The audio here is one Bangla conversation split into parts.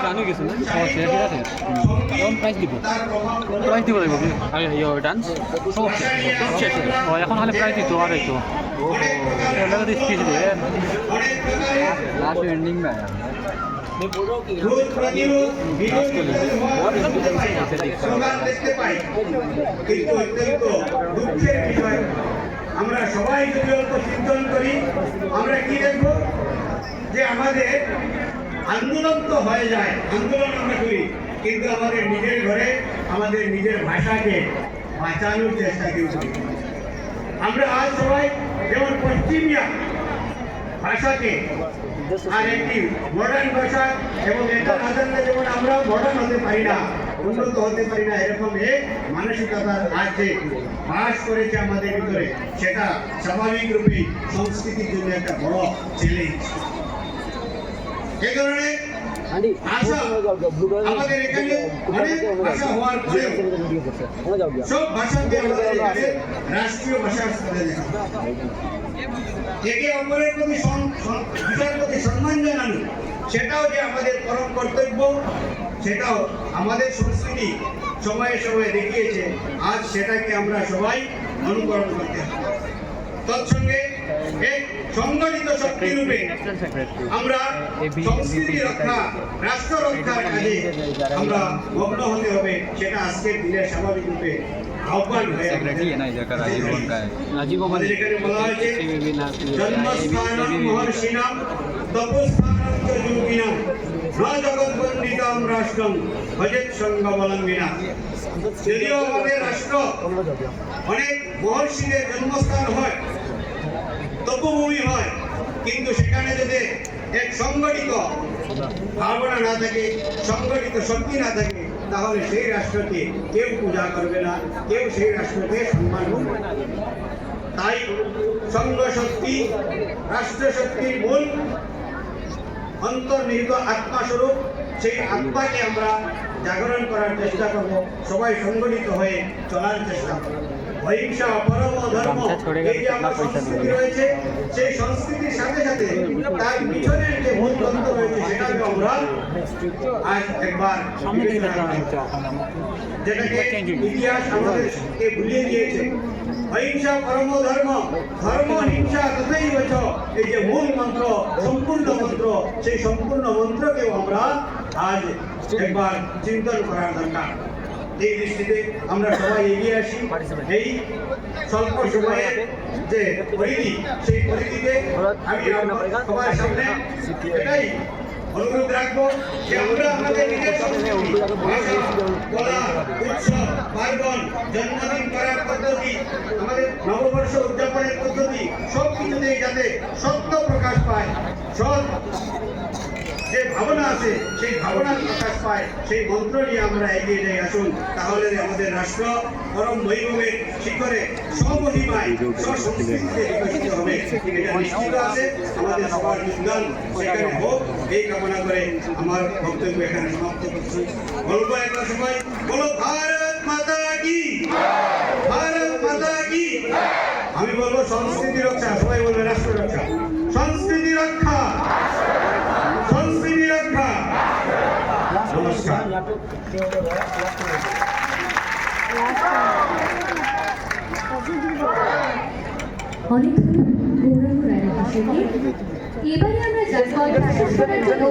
গানও গেছে না প্রাইজ দিব লাগবে ডান্স এখন খালি প্রাইজ দিত আর তো স্পিচ দিয়ে লাস্ট এন্ডিং না আমরা সবাই যদি অল্প চিন্তন করি আমরা কি দেখবো যে আমাদের আন্দোলন তো হয়ে যায়, আন্দোলন আমরা করি, কিন্তু আমাদের নিজের ঘরে আমাদের নিজের ভাষাকে বাঁচানোর চেষ্টা কেউ করি। আমরা আজ সবাই যেমন পশ্চিমিয়া ভাষাকে আর একটি মডার্ন ভাষা এবং এটা না জানলে যেমন আমরা মডার্ন হতে পারি না, উন্নত হতে পারি না, এরকম এক মানসিকতা আছে বাস করেছে আমাদের ভিতরে, সেটা স্বাভাবিক রূপে সংস্কৃতির জন্য একটা বড় চ্যালেঞ্জ। এই কারণে আমাদের এখানে অনেক ভাষা হওয়ার পরেও সব ভাষাকে আমাদের এখানে রাষ্ট্রীয় ভাষার স্তরে দেখা, একে অপরের প্রতি সম্মান জানানো, সেটাও যে আমাদের পরম কর্তব্য, সেটাও আমাদের সংস্কৃতি সময়ে সময়ে দেখিয়েছে। আজ সেটাকে আমরা সবাই অনুকরণ করতে হবে। তৎসঙ্গে এক সংগঠিত শক্তি রূপে আমরা সংস্কৃতি রক্ষা, রাষ্ট্র রক্ষার কাজে আমরা মগ্ন হতে হবে, সেটা আজকের দিনে স্বাভাবিক রূপে আহ্বান হয়ে আমাদের এখানে বলা হয়েছে জন্মস্থানম মহর্ষিণাম তপস্থানম চ যোগিনাম ন জগৎবন্দিতম রাষ্ট্রম ভজেৎ সঙ্গবলম্বিনা। যদিও আমাদের রাষ্ট্র অনেক মহর্ষিদের জন্মস্থান হয়, তপভূমি হয়, কিন্তু সেখানে যদি এক সংগঠিত ভাবনা না থাকে, সংগঠিত শক্তি না থাকে, তাহলে সেই রাষ্ট্রকে কেউ পূজা করবে না, কেউ সেই রাষ্ট্রকে সম্মান করবে না। তাই সংঘ শক্তি রাষ্ট্র শক্তির মূল অন্তর্নিহিত আত্মাস্বরূপ, সেই আত্মাকে আমরা জাগরণ করার চেষ্টা করব, সবাই সংগঠিত হয়ে চলার চেষ্টা করব। অহিংসা, পরম ধর্ম, এই যে আমার সংস্কৃতি রয়েছে, সেই সংস্কৃতির সাথে সাথে তার পিছনের যে মূল তত্ত্ব রয়েছে সেটাকে আমরা আজ একবার যেটাকে ইতিহাস আমাদেরকে ভুলিয়ে দিয়েছে। অহিংসা পরম ধর্ম, ধর্ম হিংসা তথেই বচ, এই যে মূল মন্ত্র, সম্পূর্ণ মন্ত্র, সেই সম্পূর্ণ মন্ত্রকেও আমরা আজ একবার চিন্তন করার দরকার। এই দৃষ্টিতে আমরা সবাই এগিয়ে আসি। এই স্বল্প সময়ে যে পরিধি, সেই পরিধিতে আমি সবার সামনে এটাই অনুরোধ রাখবো যে আমরা আমাদের নিজের কলা, উৎসব, পার্বণ, জন্মদিন করার পদ্ধতি, আমাদের নববর্ষ উদযাপনের পদ্ধতি, সব কিছুতেই যাতে সত্য প্রকাশ পায়, সৎ যে ভাবনা আছে সেই ভাবনার প্রকাশ পায়, সেই মন্ত্র নিয়ে আমরা এগিয়ে যাই। আসুন, তাহলে আমাদের রাষ্ট্র পরম বৈভবের শিখরে স্বমহিমায় স্বসংস্কৃতিতে বিকশিত হবে, এটা নিশ্চিত আছে। আমাদের সবার যোগদান সেখানে হোক, এই কামনা করে আমার বক্তব্য এখানে সমাপ্ত করছি। বলবো একটা সময়, বলো ভারত মাতা কি, ভারত মাতা কি। আমি বলবো সংস্কৃতি রক্ষা, সবাই বলবে রাষ্ট্র রক্ষা, সংস্কৃতি রক্ষা, সংস্কৃতি রক্ষা। নমস্কার। অনেক গৌরব রায়ের হিসেবে এবারে আমরা শোনার জন্য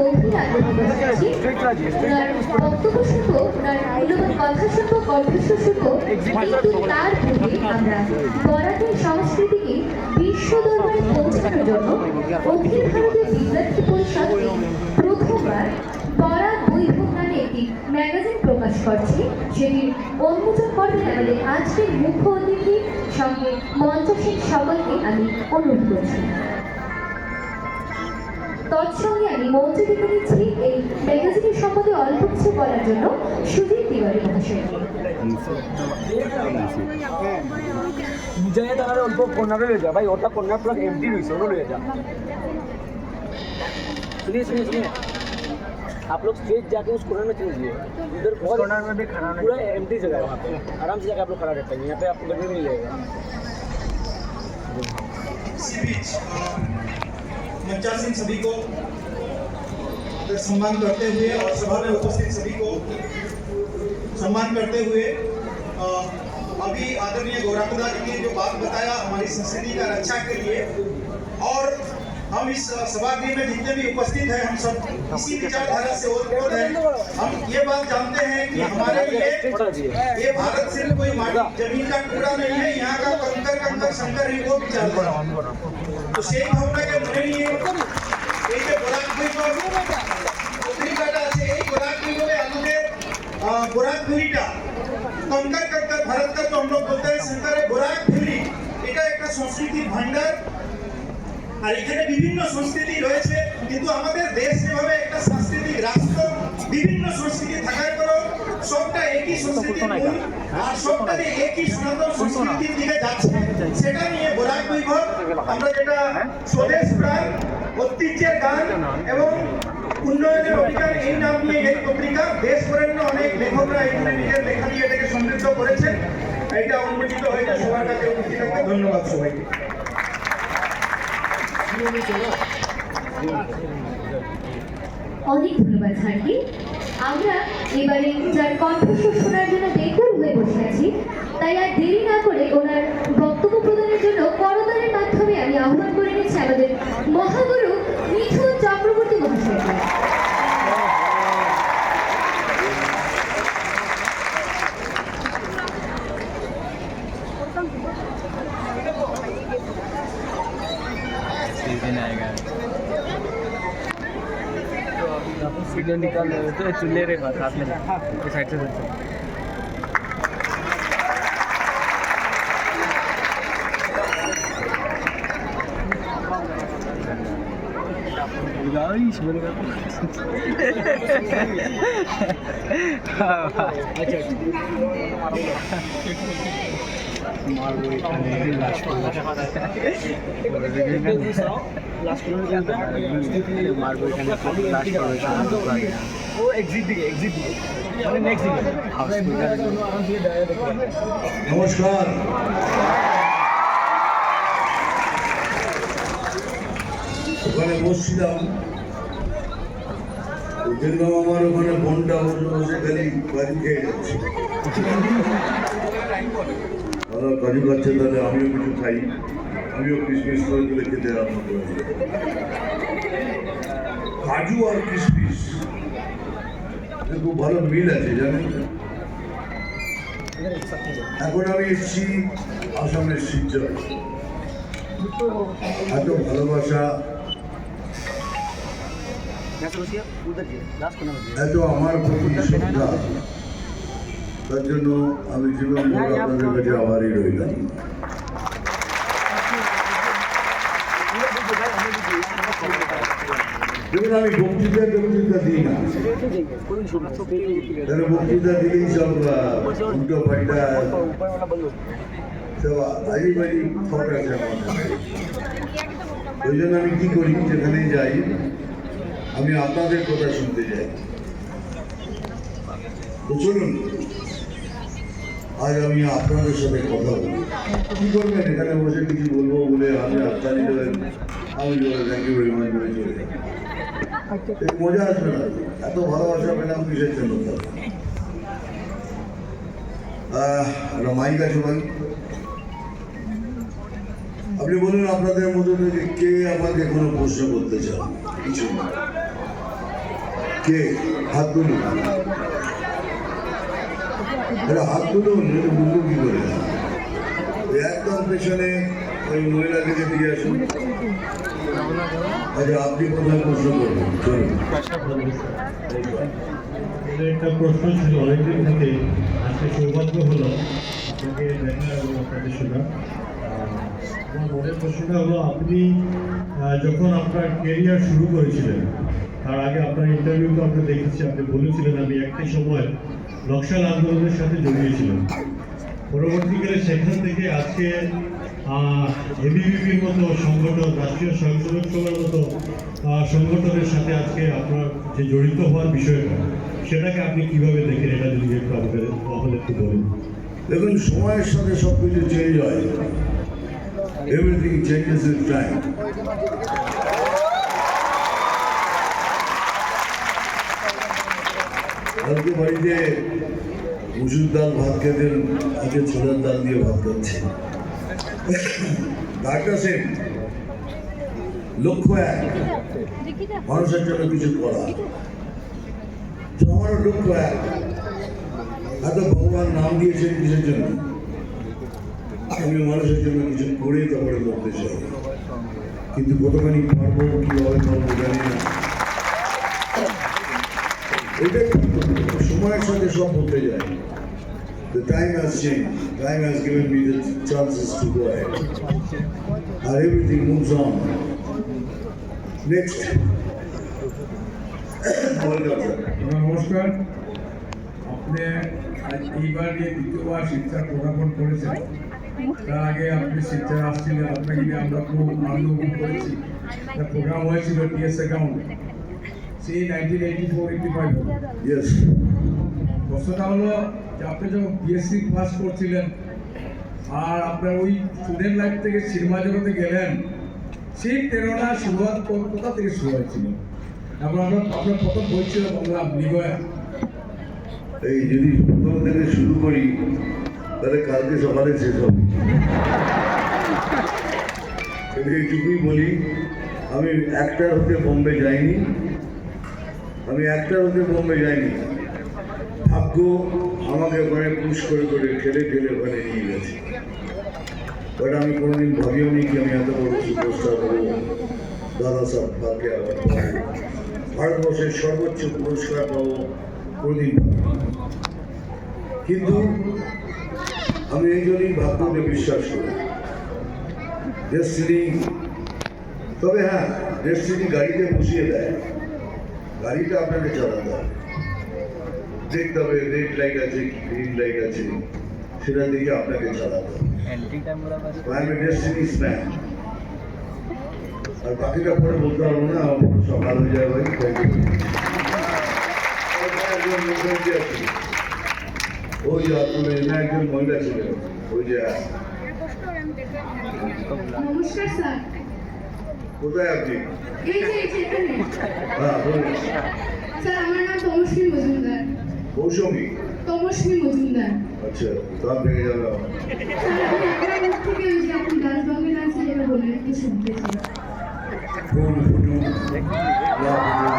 ওনার বক্তব্য শুনবো, ওনার মূল্যবান কথা শুনবো, কণ্ঠস্ব শুনবো, কিন্তু তার পূর্বে আমরা বরাকের সংস্কৃতিকে বিশ্ব দরবারে পৌঁছানোর জন্য অখিল ভারতীয় বিদ্যার্থী পরিষদ প্রথমবার বরাক বৈভব নামে একটি ম্যাগাজিন প্রকাশ করছে। সেটির উন্মোচন করবেন আমাদের আজকের মুখ্য অতিথি, সঙ্গে মঞ্চসীন সকলকে আমি অনুরোধ করছি। তৎসঙ্গে আমি মঞ্চে ডেকে নিচ্ছি এই ম্যাগাজিনের সম্বন্ধে অল্প কিছু বলার জন্য সুধীর তিওয়ারি মহাশয়কে। নিজে তাহলে অল্প কন্যাটা লয়ে যা ভাই, ওটা কন্যা প্লাস এমডি রয়েছে, ওটা লয়ে যা। শুনিয়ে आप लोग स्ट्रेट जाके उस कॉर्नर में चले जाइए, उधर बहुत कॉर्नर में भी खड़ा पूरा एम्प्टी जगह है, वहाँ पे आराम से जाके आप लोग खड़ा रहते हैं, यहाँ पे आपको गड्ढे नहीं लगेगा। इसी बीच मंचा सिंह सभी को सम्मान करते हुए और सभा में उपस्थित सभी को सम्मान करते हुए अभी आदरणीय गौराकुदा जी ने जो बात बताया हमारी संस्कृति का रक्षा के लिए, और हम इस सभागृह में जितने भी उपस्थित हैं हम सब इसी विचारधारा से ओतप्रोत हैं। हम ये बात जानते हैं कि हमारे लिए ये भारत सिर्फ कोई माटी जमीन का टुकड़ा नहीं है, यहाँ का कंकर कंकर शंकर ही वो विचारधारा। तो সেই ভাবনাকে মনে নিয়ে এই যে বরাক পত্রিকাটা আছে, এই বরাক বলে আমাদের বরাক ভেরিটা कंकर कंकर भारत का तो हम लोग बोलते हैं शंकर बोराक ভেরি, এটা একটা সংস্কৃতির ভান্ডার। আর এখানে বিভিন্ন সংস্কৃতি রয়েছে, কিন্তু আমাদের দেশ যেভাবে একটা সাংস্কৃতিক রাষ্ট্র, বিভিন্ন সংস্কৃতি থাকার পরেও সবটা একই সংস্কৃতির মূল আর সবটা একই সনাতন সংস্কৃতির দিকে যাচ্ছে, সেটা নিয়ে বরাক বৈভব আমরা যেটা স্বদেশ প্রাণ, ঐতিহ্যের গান এবং উন্নয়নের অধিকার এই নাম নিয়ে এই পত্রিকা দেশ বরেণ্য অনেক লেখকরা এখানে নিজের লেখা দিয়ে এটাকে সমৃদ্ধ করেছেন। এটা উন্মোচিত হয়েছে সবার কাছে উপস্থিত থাকবে। ধন্যবাদ সবাইকে। অনেক ধন্যবাদ স্যারকে। আমরা এবারে যার কণ্ঠস্বর শোনার জন্য বেকুল হয়ে বসে আছি, তাই আর দেরি না করে ওনার বক্তব্য প্রদানের জন্য করতালের মাধ্যমে আমি আহ্বান করে নিচ্ছি আমাদের মহাগুরু মিঠুন চক্রবর্তী মহাশয়কে। सिग्नल निकाल रहे तो चूल्हे रे साथ में साइड से गाइस बोल रहा अच्छा मारबो এখানে লাশ मारबो এখানে লাশ ও এক্সিট দিকে মানে নেক্সট দিকে নমস্কার। ওখানে বসছিলাম, দেখলাম আমার ওখানে বোনটা বসে বসে খালি কাজু খেয়ে যাচ্ছে। দাদা কাজু খাচ্ছে, তাহলে আমিও কিছু খাই, আমিও কিশমিশ করে তুলে খেতে আরম্ভ করেছি। কাজু আর কিশমিশ খুব ভালো মিল আছে জানেন। এখন আমি এসেছি আসামের শিলচর, এত ভালোবাসা, এত আমার প্রতি শ্রদ্ধা, তার জন্য আমি জীবন আপনাদের কাছে আভারই রইলাম। দেখুন আমি বক্তৃতা দিই না, বক্তৃতা দিলেই সব উল্টো পাল্টা সব আজীবাজি থট আছে আমার কাছে। ওই জন্য আমি কি করি, যেখানে যাই আমি আপনাদের কথা শুনতে যাই। তো চলুন আজ আমি আপনাদের সাথে কথা বলি। কি করবেন, এখানে বসে কিছু বলবো বলে আমি আপনারই আমি থ্যাংক ইউ ভেরি মাচ বলে চলে যাই, মজা আসবে না। এত ভালোবাসা পেলাম কিসের জন্য? একটা মাইক আছে ভাই, আপনি বলুন আপনাদের মধ্যে থেকে কে আমাকে কোনো প্রশ্ন করতে চান? কিছু না, কে হাত তুলুন, হাত তুলুন, বুঝবো কি করে। একদম পেছনে ওই মহিলাকে দিয়ে আসুন। আচ্ছা আপনি কোথায় প্রশ্ন করবেন? চলুন। একটা প্রশ্ন ছিল অনেকদিন থেকে, আজকে সৌভাগ্য হলো আপনাকে দেখা এবং আপনাদের শোনা। আমার মনের প্রশ্নটা হলো, আপনি যখন আপনার কেরিয়ার শুরু করেছিলেন, তার আগে আপনার ইন্টারভিউ তো আমরা দেখেছি, আপনি বলেছিলেন আমি একটি সময় নকশাল আন্দোলনের সাথে জড়িয়েছিলাম। পরবর্তীকালে সেখান থেকে আজকে এবিভিপির মতো সংগঠন, রাষ্ট্রীয় স্বয়ংসেবক সভার মতো সংগঠনের সাথে আজকে আপনার যে জড়িত হওয়ার বিষয়টা, সেটাকে আপনি কিভাবে দেখেন, এটা যদি একটু আমাদের একটু বলেন। দেখুন, সময়ের সাথে সব কিছু চেঞ্জ হয়, এভরিথিং চেঞ্জেস উইথ টাইম। কালকে বাড়িতে মুসুর ডাল ভাত খেতেন, আজকে ছোলার ডাল দিয়ে ভাত খাচ্ছে। ঢাকা সেম, লক্ষ্য এক, মানুষের জন্য কিছু করা। আমারও লক্ষ্য এক, এত ভগবান নাম দিয়েছেন কিসের জন্য? আমি মানুষের জন্য কিছু করে তারপরে করতে চাই, কিন্তু কতখানি পারবো, কীভাবে পারবো জানি না। এটাই সময়ের সাথে সব বলতে যায়। The time has changed. Time has given me the chances to go ahead. And everything moves on. Next. নমস্কার। আপনি এইবার যে দ্বিতীয়বার শিক্ষার প্রজ্ঞাপন করেছেন, তার আগে আপনি শিক্ষায় আসছিলেন, আপনাকে নিয়ে আমরা খুব আনন্দ করেছি। একটা প্রোগ্রাম হয়েছিল টিএস অ্যাকাউন্ট, সেই 1984-85। Yes. প্রশ্নটা হলো যে আপনি যখন বিএসসি পাস করছিলেন আর আপনার ওই স্টুডেন্ট লাইফ থেকে সিনেমা জগতে গেলেন, সেই প্রেরণা শুরুয়াত কোথা থেকে শুরু হয়েছিল? এবং আপনার প্রথম বই ছিল বাংলা নিগয়া। এই যদি প্রথম থেকে শুরু করি তাহলে কালকে সকালে শেষ হবে। এইটুকুই বলি, আমি অ্যাক্টর হতে বোম্বে যাইনি, ভাগ্য আমাকে ওখানে পুশ করে ঠেলে ওখানে নিয়ে গেছে। বাট আমি কোনোদিন ভাবিও নি কি আমি এত বড় সুপারস্টার হবো, দাদা সাহেব ভাগ্যে আবার ভারতবর্ষের সর্বোচ্চ পুরস্কার পাবো, কোনোদিন ভাবিনি। কিন্তু আমি এই জন্যই ভাগ্যকে বিশ্বাস করি। ডেস্টিনি, তবে হ্যাঁ, ডেস্টিনি গাড়িতে বসিয়ে দেয়, গাড়িটা আপনাকে চালাতে হবে, দেখতে হবে রেড লাইট আছে কি গ্রিন লাইট আছে, সেটা দেখে আপনাকে চালাতে হবে। আর বাকিটা পরে বলতে পারবো না, আমার সকাল হয়ে যায় ভাই। ওই যে আপনার একজন মহিলা ছিলেন, ওই যে নমস্কার স্যার। কোথায় আপনি? এই যে এখানে। হ্যাঁ বলুন। স্যার, আমার নাম তমস্বী মজুমদার। মৌসুমী? তমস্বী মজুমদার। আচ্ছা, তার থেকে যাবে। স্যার, আমি আপনার মুখ থেকে ওই যে আপনি দাসবাংলা আছে যেটা বললেন একটু শুনতে চাই। ফুল ফুটুক, না ফুটুক,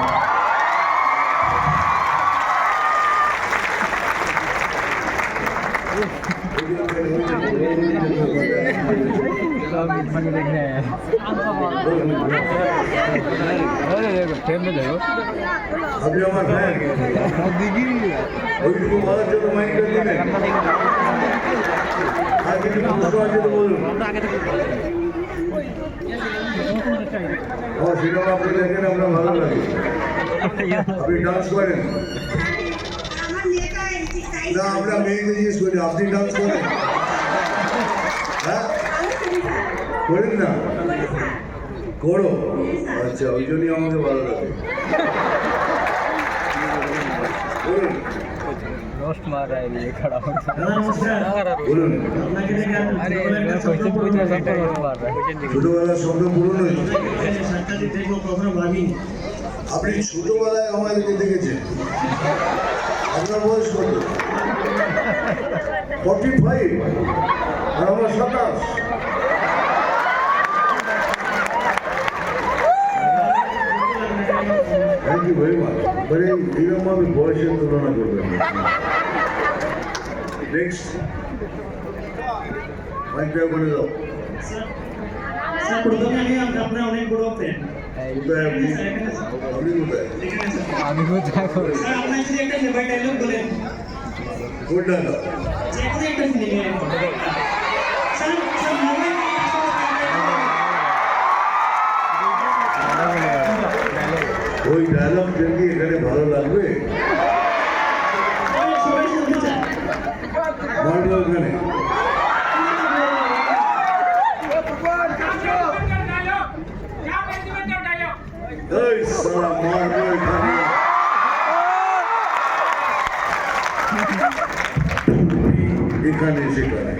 আপনি আমার ফ্যান, ওইটুকু বলার জন্য মাইকটা দিলেন। আর কিছু প্রশ্ন আছে তো বলুন। সেটাও আপনি দেখেন, আপনার ভালো লাগে। আপনি ডান্স করেন না? আমরা মেয়েকে জিজ্ঞেস করি, আপনি ডান্স করেন? হ্যাঁ, করেন না? করো? আচ্ছা, ওই জন্যই আমাকে ভালো লাগে। বলুন। ছোটবেলার স্বপ্ন পূরণ হয়েছে? আপনি ছোটবেলায় আমাদেরকে দেখেছেন? আপনার বয়স কত? 45 আর আমার 27। Thank you very much. মানে এইরকম আমি বয়সের তুলনা করবেন না। নেক্সট মাইকটা করে দাও। প্রথমে আপনার অনেক বড় ফ্যান। কোথায় আপনি? আপনি কোথায়? আমি কোথায় করবো? স্যার, আপনার যদি একটা ফেভারিট ডায়লগ বলেন। কোনটা না? যে কোনো একটা ফিল্মে। স্যার, মোবাইল ওই ডায়লগ দেখি এখানে ভালো লাগবে? সবাই শুনতে চায়। মারলো ওখানে। এখানে সেখানে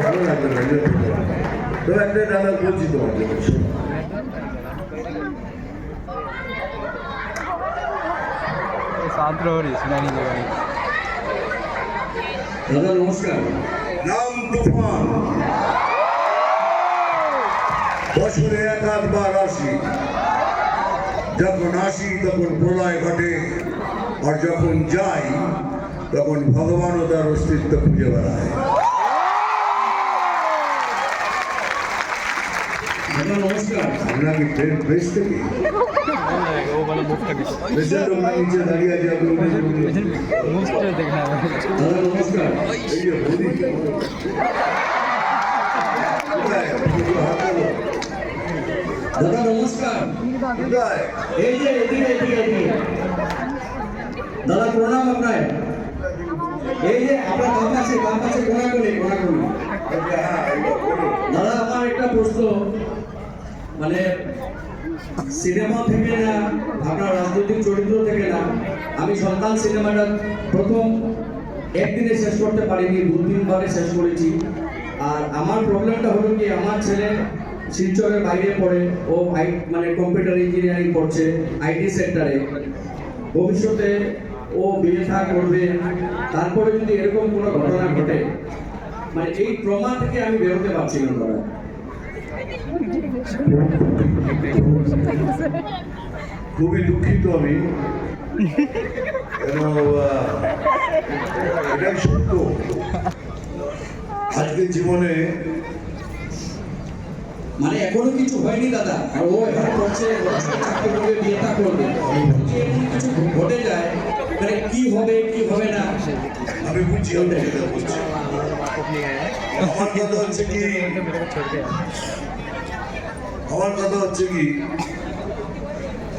ভালো লাগবে না, তো একটা ডায়লগ বলছি তোমার জন্য, শোনো। शांत रहो रे, सुना नहीं देगा। দাদা নমস্কার। নাম তুফান, বছরে এক আধবার আসি, যখন আসি তখন প্রলয় ঘটে, আর যখন যাই তখন ভগবানও তার অস্তিত্ব খুঁজে বেড়ায়। দাদা নমস্কার। আপনাকে ট্রেন প্রেস থেকে वो वाला मुफ्त का প্রেসের লোকরা নিচে দাঁড়িয়ে আছে, আপনি উঠে চলুন। मुफ्त देखना है। দাদা নমস্কার। এই যে মোদি, কোথায়? দুটো হাত তোলো। দাদা নমস্কার। কোথায়? এই যে এদিকে এদিকে এদিকে। দাদা প্রণাম আপনার। এই যে আপনার বাম পাশে কোনাকুনি। হ্যাঁ, এইটা বলো। দাদা আমার একটা প্রশ্ন, মানে সিনেমা থেকে না, আপনার রাজনৈতিক চরিত্র থেকে না, আমি সন্তান সিনেমাটা প্রথম একদিনে শেষ করতে পারিনি, 2-3 বারে শেষ করেছি। আর আমার প্রবলেমটা হলো কি, আমার ছেলে শিলচরের বাইরে পড়ে, ও মানে কম্পিউটার ইঞ্জিনিয়ারিং পড়ছে আইটি সেক্টরে। ভবিষ্যতে ও বিয়ে করবে, তারপরে যদি এরকম কোনো ঘটনা ঘটে, মানে এই ট্রমা থেকে আমি বেরোতে পারছি না দাদা। খুবই দুঃখিত আমি, কেন এটাই সত্য। আজকের জীবনে মানে এখনো কিছু হয়নি দাদা, আর ও এখানে পড়ছে, চাকরি করবে, বিয়েটা করবে, এমন কিছু ঘটে যায়, মানে কি হবে কি হবে না। আমি বুঝছি আপনি যেটা বলছেন। আমার কথা হচ্ছে কি,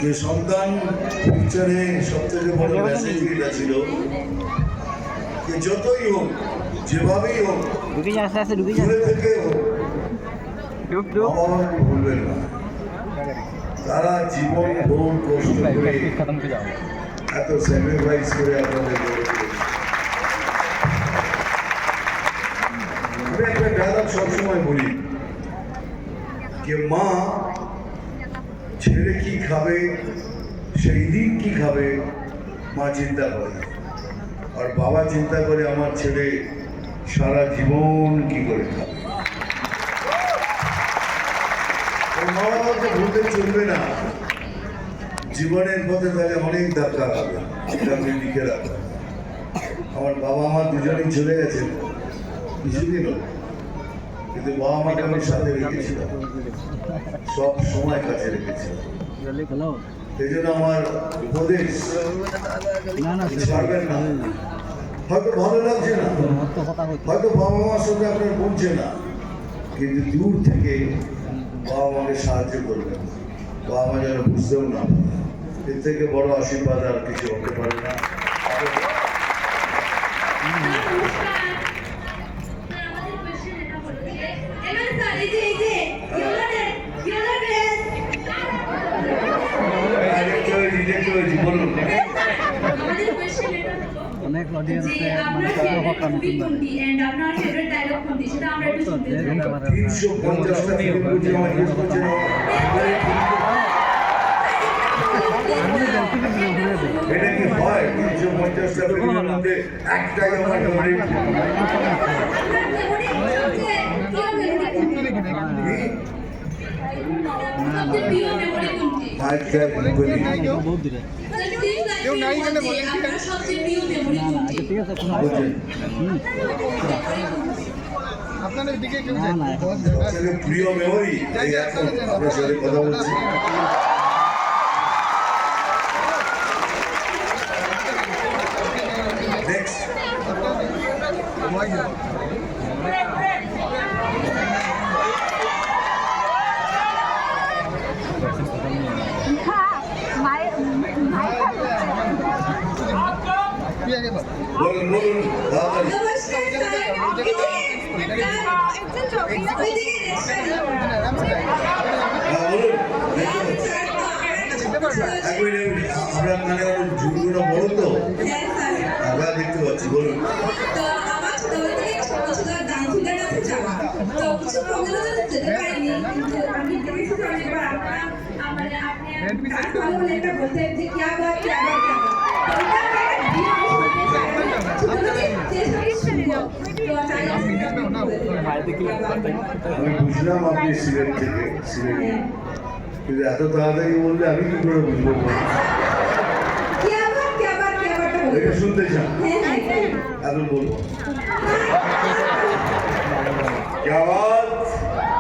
যে সন্তান পিকচারে সবথেকে বড় মেসেজ এটা ছিল যে যতই হোক, যেভাবেই হোক, দূরে থেকে হোক, বাবা মাকে ভুলবেন না। তারা জীবন বহু কষ্ট করে खत्म हो जाओ। এত স্যাক্রিফাইস করে আপনাদের গড়ে তুলেছে। আমি একটা ডায়লগ সবসময় বলি যে মা ছেলে কি খাবে, সেই দিন কি খাবে, মা চিন্তা করে, আর বাবা চিন্তা করে আমার ছেলে সারা জীবন কি করে খাবে। মা বাবাকে ভুলতে চলবে না, জীবনের পথে তাহলে অনেক ধাক্কা হবে, এটা আপনি লিখে রাখবেন। আমার বাবা মা দুজনেই চলে গেছেন কিছুদিন হলো, কিন্তু বাবা মাকে আমি সাথে রেখেছিলাম, সব সময় কাছে রেখেছিলাম। এই জন্য আমার উপদেশ ছাড়বেন না। হয়তো ভালো লাগছে না, হয়তো বাবা মার সঙ্গে আপনার বলছে না, কিন্তু দূর থেকে বাবা মাকে সাহায্য করবেন, বাবা মা যেন বুঝতেও না পারে। এর থেকে বড় আশীর্বাদ আর কিছু হতে পারে না। বলুন। অনেক অডিয়েন্স আপনার ফেভারিট মুভি কোনটি এন্ড আপনার ফেভারিট ডায়লগ কোনটি সেটা আমরা একটু শুনতে চাই। 350টা ফিল্ম করছে, আমার ইউজ করছে না। এটা কি হয়? 350টা ফিল্মের মধ্যে একটাই আমার ফেভারিট। সবচেয়ে প্রিয় মেমরি কোনটি? বহুত দূরে। আপনার সবচেয়ে প্রিয় মেমরি কোনটি? ঠিক আছে, সবথেকে প্রিয় মেমোরি এই এখন আপনার সাথে কথা বলছি। নেক্সট বলুন বলুন তাড়াতাড়ি। নমস্কার স্যার, হ্যাঁ বলুন। এক মিনিট, আপনার মানে ঝুঁকিগুলো বড় তো, আমরা দেখতে পাচ্ছি, বলুন। ওগুলো তো যেতে পারিনি, কিন্তু আমি দেখেছি যে অনেকবার আপনারা মানে আপনি গান ভালো হলে একটা বলতেন যে क्या बात क्या बात क्या बात। তো এটা একটা ভিডিও আমি শুনতে চাই, ছোটবেলা থেকে চেষ্টা করে শুনবো, তো চাই আপনি আমি বুঝলাম আপনি সিলেট থেকে, সিলেটে, কিন্তু এত তাড়াতাড়ি বললে আমি কি করে বুঝবো? क्या बात क्या बात क्या बात এটা শুনতে চান? এখন বলবো क्या बात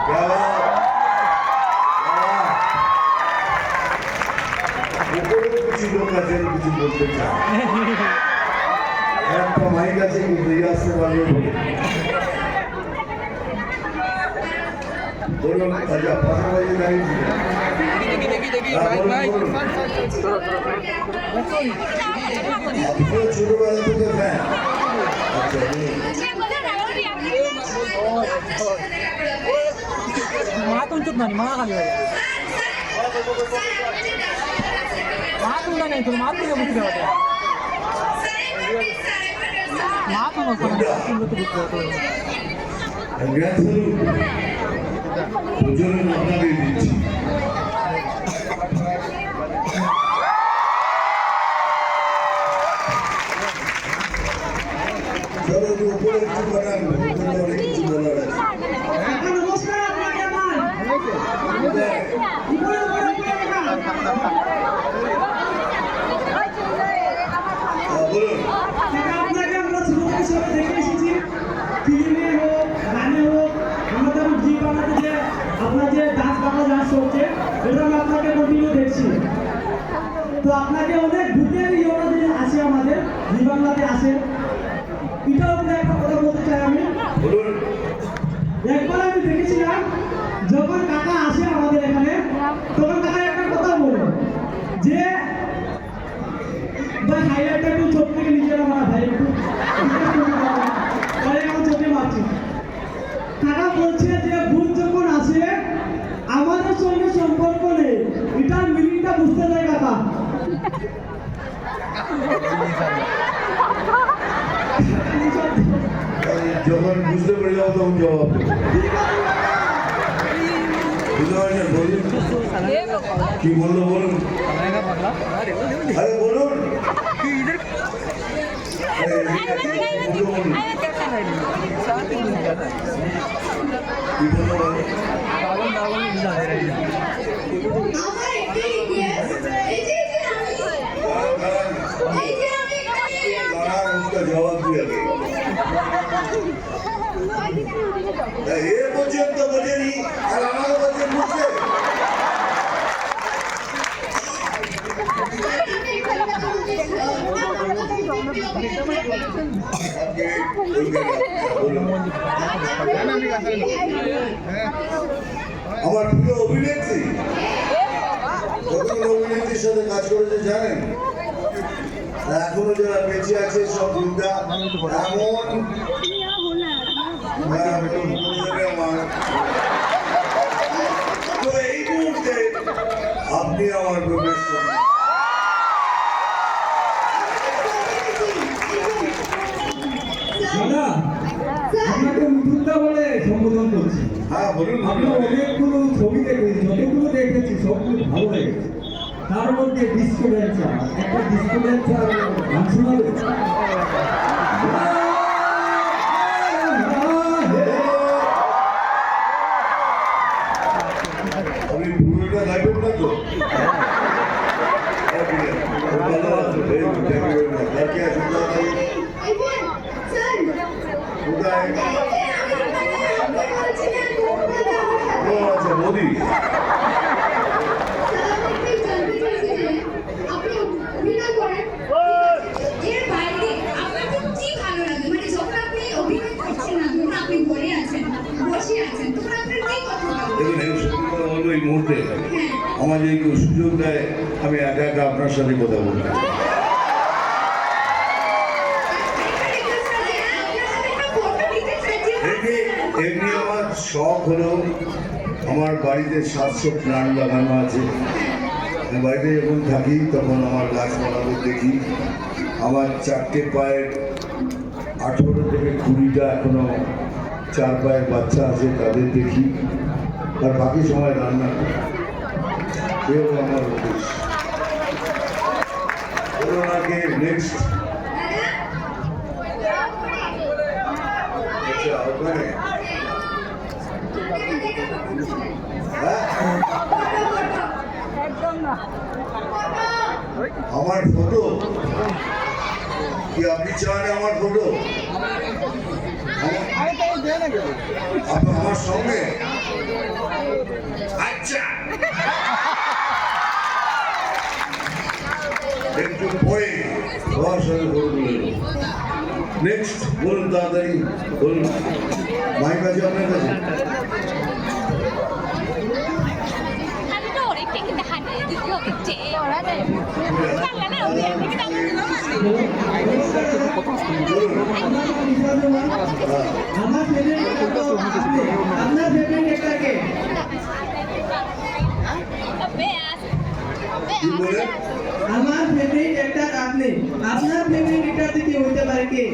क्या बात। উপরেও কিছু লোক আছেন কিছু বলতে চান, একটা মাইক আছে কি বেরিয়ে আসতে পারবে বলে বলুন। আচ্ছা, পাশাপাশি দাঁড়িয়েছিলেন, আপনিও ছোটবেলা থেকে ফ্যান? আচ্ছা, मात उंचूक नाही मला खाली मात उंडा नाही तुला मात तुझ्या बुद्धी होते मात नसतो প্রচলন আপনাদের দিচ্ছি। চলো উপরে একটু বানান, অনেক কিছু বলার আছে। নমস্কার আপনাকে আমার বলুন। আপনাকে আমরা ছোট থেকে সবাই দেখে এসেছি, ফিল্মে হোক গানে হোক, আমাদের জি বাংলাতে যে আপনার যে ডান্স বাংলা ডান্স হচ্ছে এটা আমি আপনাকে কন্টিনিউ দেখছি। তো আপনাকে অনেক ভূতের ইয়েরা যে আছে আমাদের জি বাংলাতে আছে, এটাও একটা কথা বলতে চাই আমি। বলুন। একবার আমি দেখেছিলাম যখন কাকা আসে আমাদের এখানে, তখন কাকা একটা কথা বলে যে ভাই হাইলাইটটা একটু চোখ থেকে নিচে নামা ভাই একটু পরে আমার চোখে মারছি। কাকা বলছে যে ভূত যখন আসে আমাদের সঙ্গে সম্পর্ক নেই, এটার মিনিংটা বুঝতে চাই কাকা। যখন বুঝতে পেরে যাবো তখন জবাব দেবো। বুঝতে পারছেন? বলুন কি বললো বলুন। আরে বলুন। কি বললো বলুন। আমার একটি রিকোয়েস্ট, এই যে उसका जवाब दिया ये पर्यন্ত বোঝেনি আর আমার বলছেন বুঝতে। আমার প্রিয় অভিনেত্রী, কতগুলো অভিনেত্রীর সাথে কাজ করেছে জানেন? এখনো যারা বেঁচে আছে সব বৃদ্ধা, এমন তো এই মুহূর্তে আপনি আমার প্রবেশ করুন। দাদা আপনাকে মুকুন্দা বলে সম্বোধন করছি। হ্যাঁ বলুন। আমি অনেকগুলো ছবি দেখেছি, যতগুলো দেখেছি সবগুলো ভালো লেগেছে। তার মধ্যে ডিস্কো ড্যান্সার, একটা ডিস্কো ড্যান্সার গান শোনাবে? আপনি পুরোটা গাইবেন না তো? ভালো আছে, very good, thank you very much. আর কি আছে কোথায়? ও আচ্ছা, মোদি। এর বাইরে আপনার কি ভালো লাগে, মানে যখন আপনি অভিনয় করছেন না, ধরুন আপনি ঘরে আছেন, বসে আছেন, তখন আপনার কি কথা দেখুন, এই সত্যি কথা বলবো, এই মুহূর্তে আমার যদি কেউ সুযোগ দেয় আমি একা একা আপনার সাথে কথা বলতে চাই। এমনি আমার শখ হলো, আমার বাড়িতে 700 প্লান্ট লাগানো আছে। বাড়িতে যখন থাকি তখন আমার গাছপালাকে দেখি। আমার 4টে পায়ের 18 থেকে 20টা এখনো চার পায়ের বাচ্চা আছে তাদের দেখি, আর বাকি সময় রান্না করি। এও আমার অভ্যেস। ওনাকে নেক্সট আচ্ছা ওখানে আমার ফটো কি আপনি চান? আমার ফটো আমার সঙ্গে? আচ্ছা একটু পরে সবার সাথে ফটো তুলে নেব। নেক্সট বলুন, তাড়াতাড়ি বলুন। মাইক আছে আপনার কাছে? আমার ফেভারিট আপনার ফেভারিট এটাকে কি বলে? আমার ফেভারিট অ্যাক্টর আপনি, আপনার ফেভারিট অ্যাক্টর থেকে হইতে পারে কে?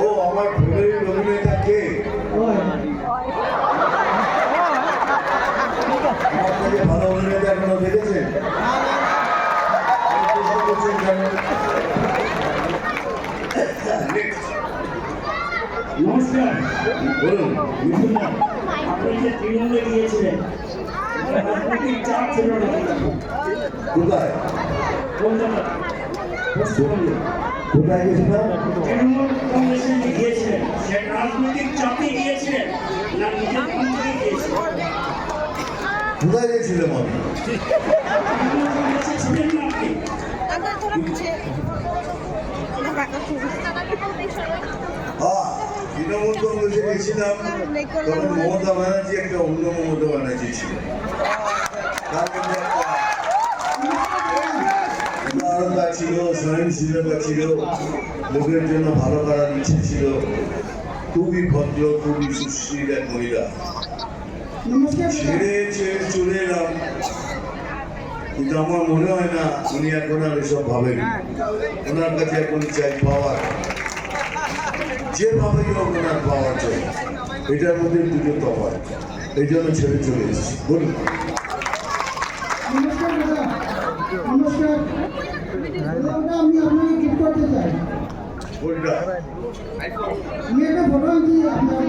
ও আমার ফেভারিট অভিনেতা কে? ওই আমার থেকে ভালো অভিনেতা এখনো দেখেছেন? নমস্কার, বলুন। আপনি যে তৃণমূলে গিয়েছিলেন রাজনৈতিক চাপ ছিল না কোথায় কলকাতা পশ্চিমবঙ্গে কোথায় গেছিলাম? তৃণমূল কংগ্রেসে গিয়েছিলেন, সে রাজনৈতিক চাপে গিয়েছিলেন না নিজের মন থেকে গিয়েছিলেন? কোথায় গেছিলাম আমি? তৃণমূল কংগ্রেসে ছিলেন না আপনি? তৃণমূল কংগ্রেসে গেছিলাম, তখন মমতা ব্যানার্জি একটা অন্য মমতা ব্যানার্জি ছিল। তার মধ্যে একটা উদারতা ছিল, সহনশীলতা ছিল, লোকের জন্য ভালো করার ইচ্ছে ছিল। খুবই ভদ্র, খুবই সুশীল এক মহিলা। ছেড়ে চলে এলাম, কিন্তু আমার মনে হয় না উনি এখন আর এসব ভাবেন। ওনার কাছে এখন চাই পাওয়ার, যেভাবে হোক ওনার পাওয়ার চাই। এটার মধ্যে দুটো তফাৎ, এই জন্য ছেড়ে চলে এসেছি। বলুন। নমস্কার দাদা, নমস্কার দাদা, আমি আপনাকে গিফট করতে চাই। কোনটা? আমি একটা ফটো আনছি আপনার।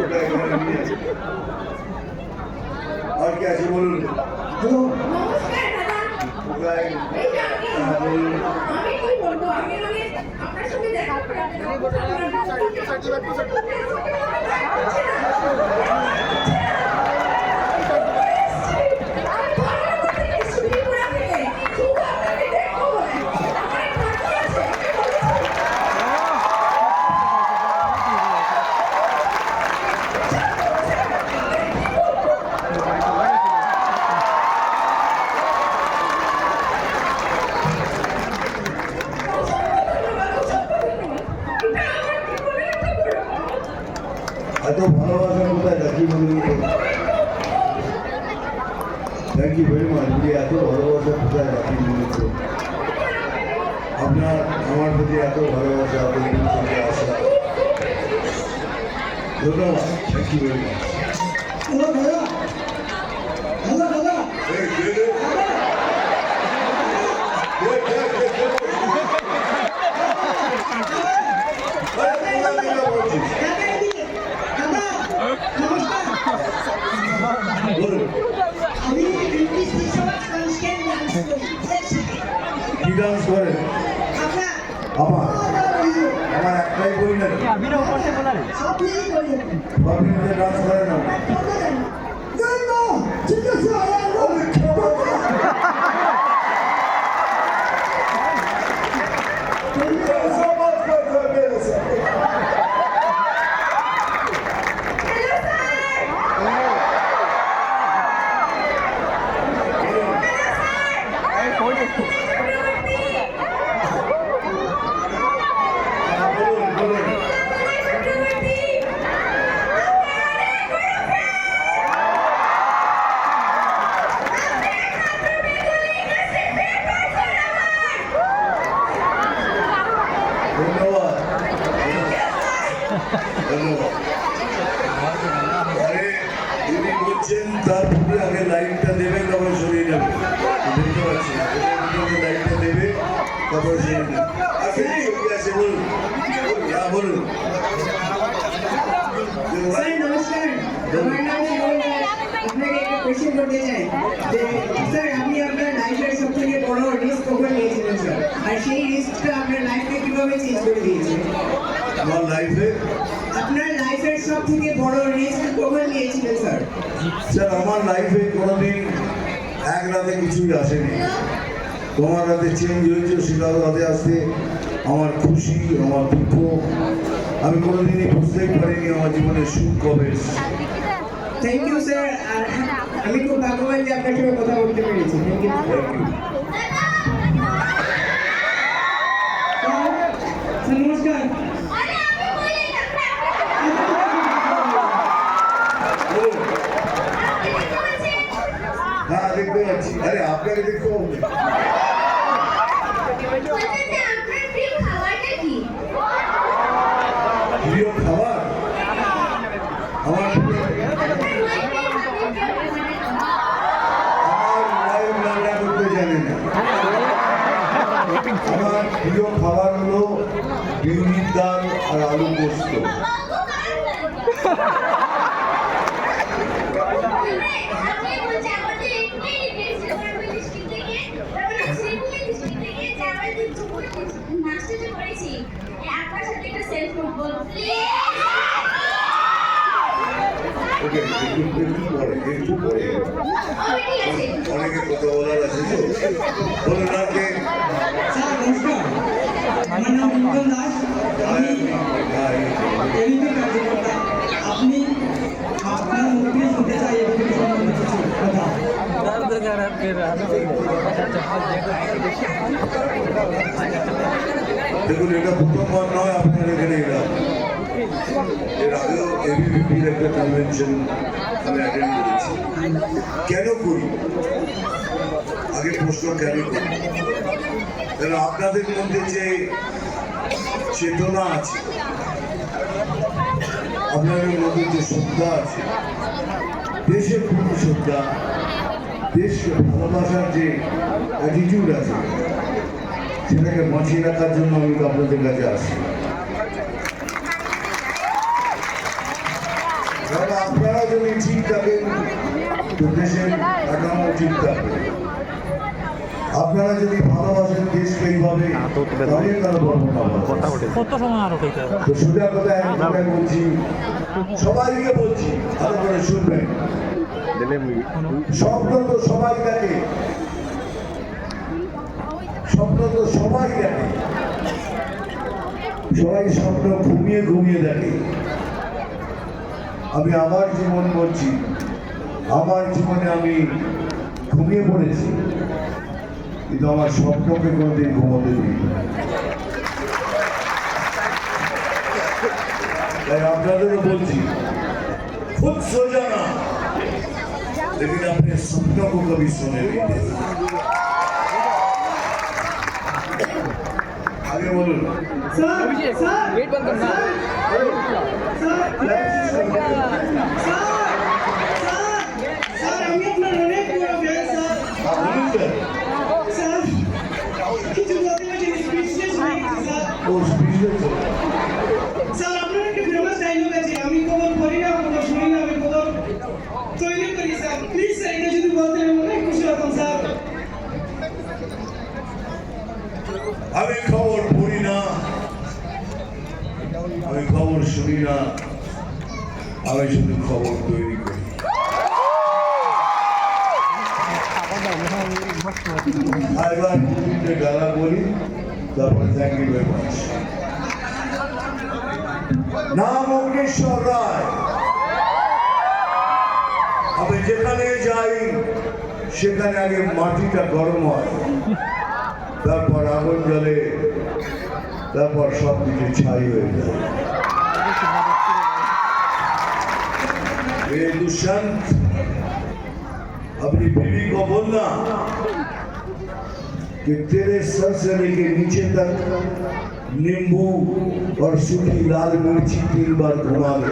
ওটা এখানে নিয়ে আসি। আর কি আছে বলুন। হ্যালো, নমস্কার দাদা, কোথায়? এই যে আমি হ্যাঁ, বলুন। আমি কি বলবো, আমি মানে আপনার সঙ্গে দেখা করে এত ভালোবাসা কোথায় রাখি বলুন। Thank you very much. এত ভালোবাসা কোথায় রাখি বলুন। আপনার আমার প্রতি এত ভালোবাসা, আপনাদের সঙ্গে আসা, ধন্যবাদ। Thank you very much. Hello দাদা, হ্যালো দাদা, আমি ব্রিটিশ সমাজ কনস্ট্যান্ট ডান্স করি। কি ডান্স করেন? আমার আমার একটাই বই না, আপনি করি আপনি ডান্স করেন না? ঠিক আছে, বলছেন তারপরে আগে লাইনটা দেবে তারপরে সরিয়ে নেবে বুঝতে পারছি লাইনটা দেবে তারপরে সরিয়ে নেবে আগে ছবি আছে বলুন হ্যাঁ বলুন স্যার নমস্কার আমার নাম শিবন দাস আপনাকে একটা কোয়েশ্চেন করতে চাই যে স্যার আপনি আপনার লাইফের সব থেকে বড় রিস্ক কখন নিয়েছিলেন স্যার আর সেই রিস্কটা আপনার লাইফকে কিভাবে চেঞ্জ করে দিয়েছে আমার লাইফে আপনার লাইফের সব থেকে বড় রিস্ক কখন নিয়েছিলেন স্যার স্যার আমার লাইফে কোনোদিন এক রাতে কিছুই আসেনি তোমার রাতে চেঞ্জ হয়েছে সেটা রাতে আসতে আমার খুশি আমার দুঃখ আমি কোনোদিনই বুঝতেই পারিনি আমার জীবনে সুখ কবে এসেছে। থ্যাংক ইউ স্যার আর আমি খুব ভাগ্যবান যে আপনার সঙ্গে কথা বলতে পেরেছি thank you Thank you. Sir নমস্কার বলুন। হ্যাঁ দেখতে পাচ্ছি আরে আপনাকে দেখতে পাবো প্রিয় খাবার আমার ওয়াইফ রান্না করতে জানে না আমার প্রিয় খাবার হলো বিউলির ডাল আর আলু পোস্ত ওকে একটু পরে অনেকে কথা বলার আছে তো বলুন আর কে স্যার নমস্কার আমার নাম শিবন দাস আমি এমপি কার্যকর্তা আপনি আপনার মুখে শুনতে চাই এমপি সম্বন্ধে কিছু কথা দেখুন এটা প্রথমবার নয় আপনার এখানে এলাম এর আগেও এবিভিপির একটা কনভেনশন আমি অ্যাটেন্ড করেছি কেন করি আগে প্রশ্ন কেন করি কেন আপনাদের মধ্যে যে চেতনা আছে আপনাদের মধ্যে যে শ্রদ্ধা আছে দেশের প্রতি শ্রদ্ধা দেশকে ভালোবাসার যে অ্যাটিটিউড আছে সেটাকে বাঁচিয়ে রাখার জন্য আমি আপনাদের কাছে আসি আপনারা যদি ঠিক থাকেন তো দেশের কাঠামো ঠিক থাকবে আপনারা যদি ভালোবাসেন দেশকে এইভাবে তাহলে তারা কত সময় আরো কইতে তো সোজা কথা এক কথায় বলছি সবাইকে বলছি ভালো করে শুনবেন স্বপ্ন তো সবাই দেখে স্বপ্ন তো সবাই দেখে সবাই স্বপ্ন ঘুমিয়ে ঘুমিয়ে দেখে আমি আমার জীবন বলছি আমার জীবনে আমি ঘুমিয়ে পড়েছি কিন্তু আমার স্বপ্নকে কোনোদিন ঘুমোতে দিই তাই আপনাদেরও বলছি খুব সোজা না लेकिन अपने सपनों को कभी सोने नहीं देना आगे बोलूं স্যার স্যার वेट बंद करना স্যার আমি আপনার অনেক বড় ফ্যান স্যার স্যার কিছু বলতে পারছি স্পিচলেস হয়ে গেছি স্যার और स्पीच স্যার আপনার একটা ফেমাস ডায়লগ আছে আমি খবর পড়ি না খবর শুনি না আমি খবর তৈরি করি স্যার প্লিজ স্যার এটা যদি বলতেন আমি অনেক খুশি হতাম স্যার আমি খবর পড়ি না আমি খবর শুনি না আমি শুধু খবর তৈরি করি আর এবার দুটো গালা বলি তারপরে থ্যাংক ইউ ভেরি মাচ নাম অগ্নিশ্বর রায় আমি যেখানে যাই সেখানে আগে মাটিটা গরম হয় তারপর আগুন জ্বলে তারপর সব কিছু ছাই হয়ে যায় दुष्यंत अपनी बीवी को बोलना कि तेरे सर से लेके नीचे तक नींबू और सूखी लाल मिर्ची 3 बार घुमा दे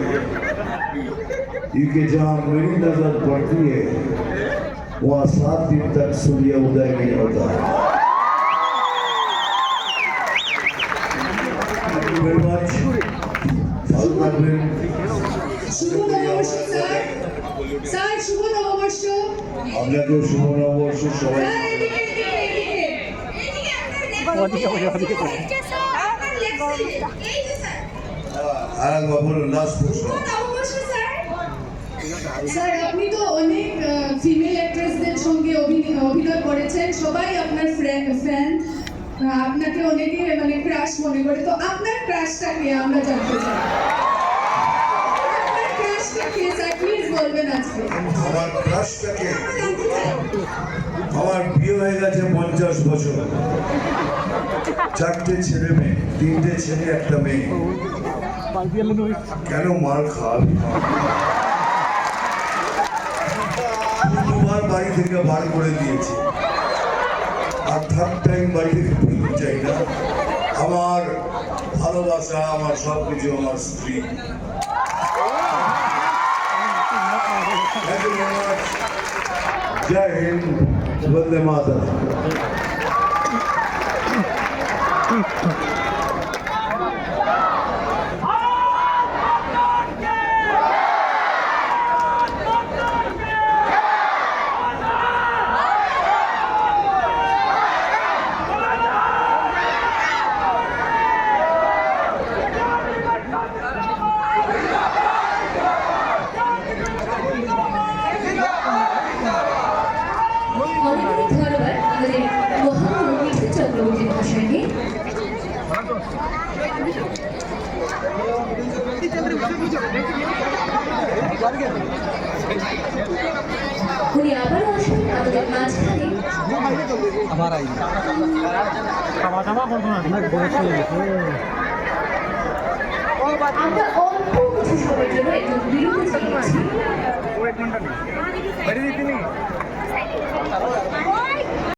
कि जहाँ मेरी नजर पड़ती है वहाँ 7 दिन तक सूर्य उदय नहीं होता। Thank you very much. শুভ নববর্ষ স্যার। স্যার শুভ নববর্ষ। আপনাকেও শুভ নববর্ষ সবাই। স্যার এদিকে এদিকে এদিকে। আমার লেখছি এই যে স্যার আর একবার বলুন লাস্ট প্রশ্ন। নববর্ষ স্যার স্যার আপনি তো অনেক ফিমেল অ্যাক্ট্রেসদের সঙ্গে অভিনয় করেছেন, সবাই আপনার ফ্যান, আপনাকে অনেকে মানে ক্রাশ মনে করে, তো আপনার ক্রাশটাকে আমরা জানতে চাই। আপনার ক্রাশটা কে স্যার, প্লিজ বলবেন আজকে। আমার ক্রাশটাকে, আমার বিয়ে হয়ে গেছে 50 বছর, 4টে ছেলে মেয়ে, 3টে ছেলে 1টা মেয়ে। কেন মার খাওয়াবি? দুবার বাড়ি থেকে বার করে দিয়েছি, আর 3rd টাইম বাড়ি থেকে ফিরতে চাই না। আমার ভালোবাসা, আমার সব কিছু আমার স্ত্রী। জয় হিন্দ, বন্দে মাতরম। অনেক ধন্যবাদ আমাদের মহামান্য মিঠুন চক্রবর্তী মহাশয়কে। উনি আবারও আসবেন আমাদের মাঝখানে। আবার আই খাওয়া দাওয়া করবো না, অনেক বয়স হয়ে গেছে। আমরা অল্প কিছু সময়ের জন্য একটু বিরতি চাইছি।